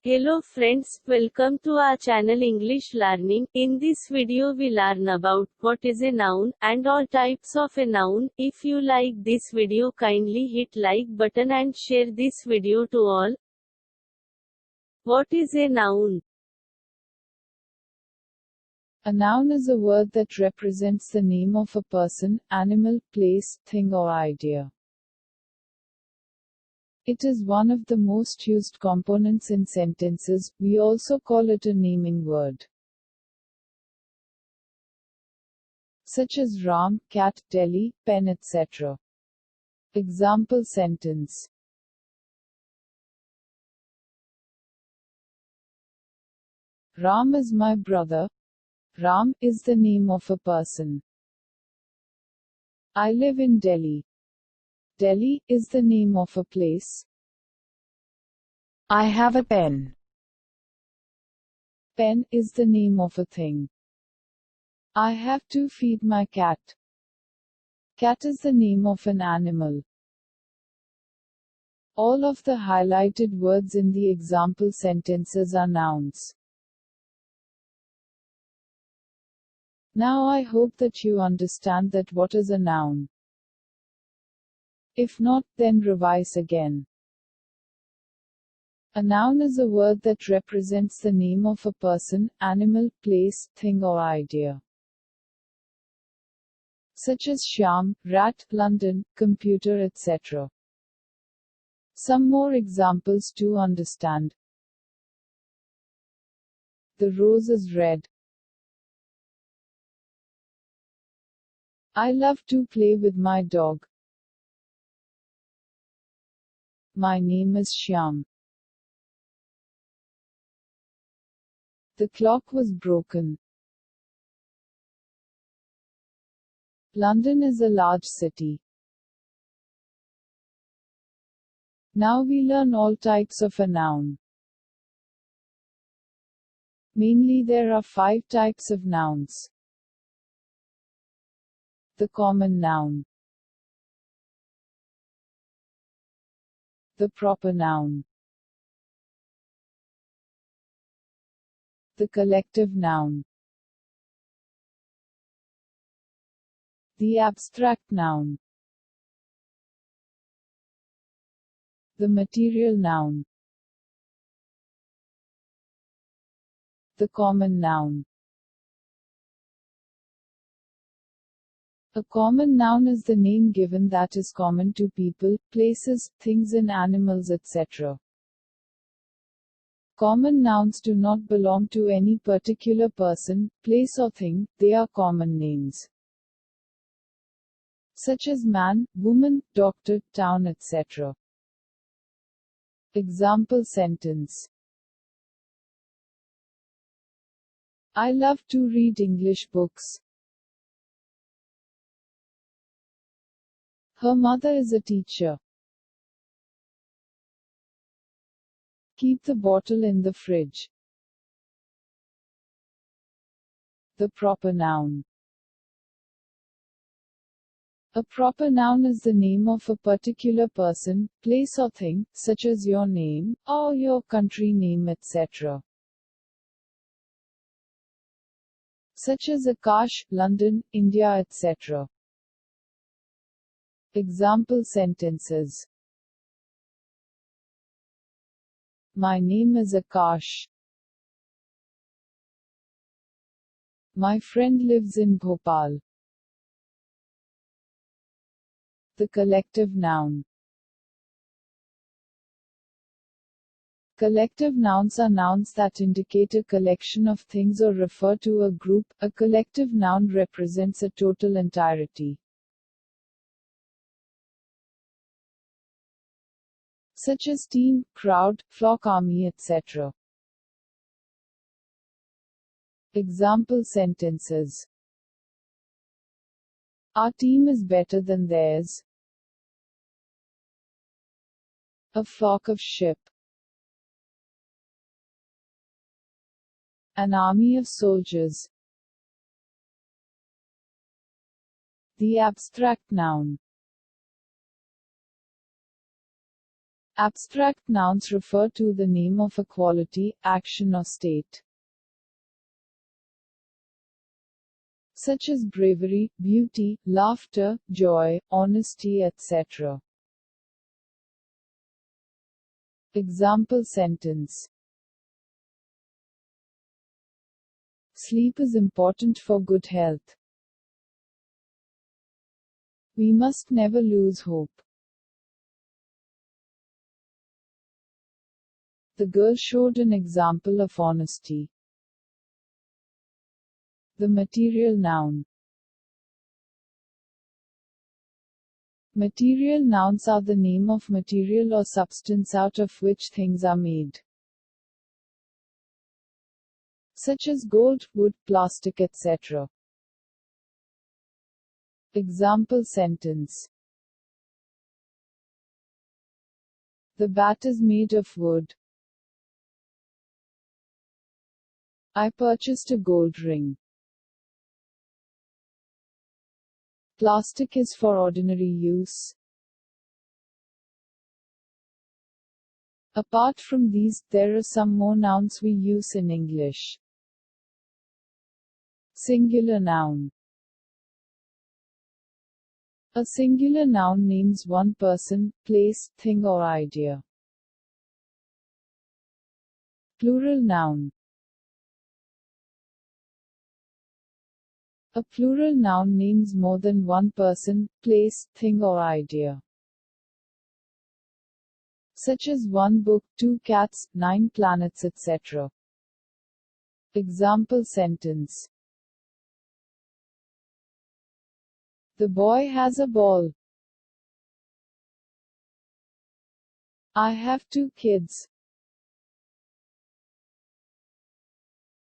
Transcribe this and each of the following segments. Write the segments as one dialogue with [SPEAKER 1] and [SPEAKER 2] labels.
[SPEAKER 1] Hello friends, welcome to our channel English Learning. In this video we learn about what is a noun and all types of a noun. If you like this video, kindly hit like button and share this video to all. What is a noun?
[SPEAKER 2] A noun is a word that represents the name of a person, animal, place, thing or idea. It is one of the most used components in sentences. We also call it a naming word. Such as Ram, cat, Delhi, pen, etc. Example sentence. Ram is my brother. Ram is the name of a person. I live in Delhi. Delhi is the name of a place. I have a pen. Pen is the name of a thing. I have to feed my cat. Cat is the name of an animal. All of the highlighted words in the example sentences are nouns. Now I hope that you understand that what is a noun. If not, then revise again. A noun is a word that represents the name of a person, animal, place, thing or idea. Such as Shyam, rat, London, computer, etc. Some more examples to understand. The rose is red. I love to play with my dog. My name is Shyam. The clock was broken. London is a large city. Now we learn all types of a noun. Mainly there are 5 types of nouns. The common noun. The proper noun. The collective noun. The abstract noun. The material noun. The common noun. A common noun is the name given that is common to people, places, things and animals etc. Common nouns do not belong to any particular person, place or thing, they are common names. Such as man, woman, doctor, town etc. Example sentence. I love to read English books. Her mother is a teacher. Keep the bottle in the fridge. The proper noun. A proper noun is the name of a particular person, place or thing, such as your name, or your country name etc. Such as Akash, London, India etc. Example sentences. My name is Akash. My friend lives in Bhopal. The collective noun. Collective nouns are nouns that indicate a collection of things or refer to a group. A collective noun represents a total entirety. Such as team, crowd, flock, army etc. Example sentences. Our team is better than theirs. A flock of sheep. An army of soldiers. The abstract noun. Abstract nouns refer to the name of a quality, action or state, such as bravery, beauty, laughter, joy, honesty, etc. Example sentence: Sleep is important for good health. We must never lose hope. The girl showed an example of honesty. The material noun. Material nouns are the name of material or substance out of which things are made, such as gold, wood, plastic, etc. Example sentence: The bat is made of wood. I purchased a gold ring. Plastic is for ordinary use. Apart from these, there are some more nouns we use in English. Singular noun. A singular noun names one person, place, thing or idea. Plural noun. A plural noun names more than one person, place, thing or idea, such as one book, 2 cats, 9 planets, etc. Example sentence: The boy has a ball. I have 2 kids.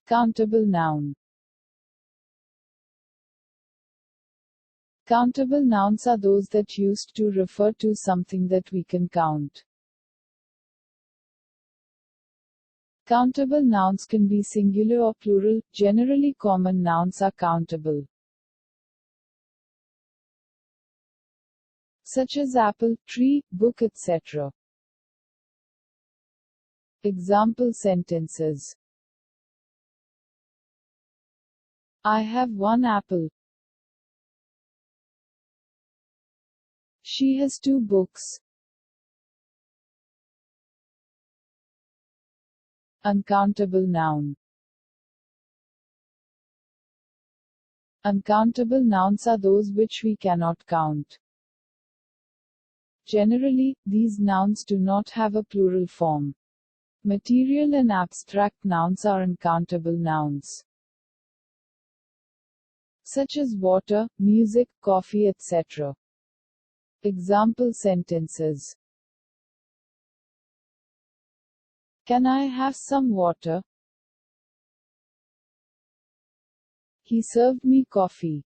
[SPEAKER 2] Countable noun. Countable nouns are those that used to refer to something that we can count. Countable nouns can be singular or plural. Generally, common nouns are countable, such as apple, tree, book, etc. Example sentences: I have 1 apple. She has 2 books. Uncountable noun. Uncountable nouns are those which we cannot count. Generally, these nouns do not have a plural form. Material and abstract nouns are uncountable nouns, such as water, music, coffee, etc. Example sentences: Can I have some water? He served me coffee.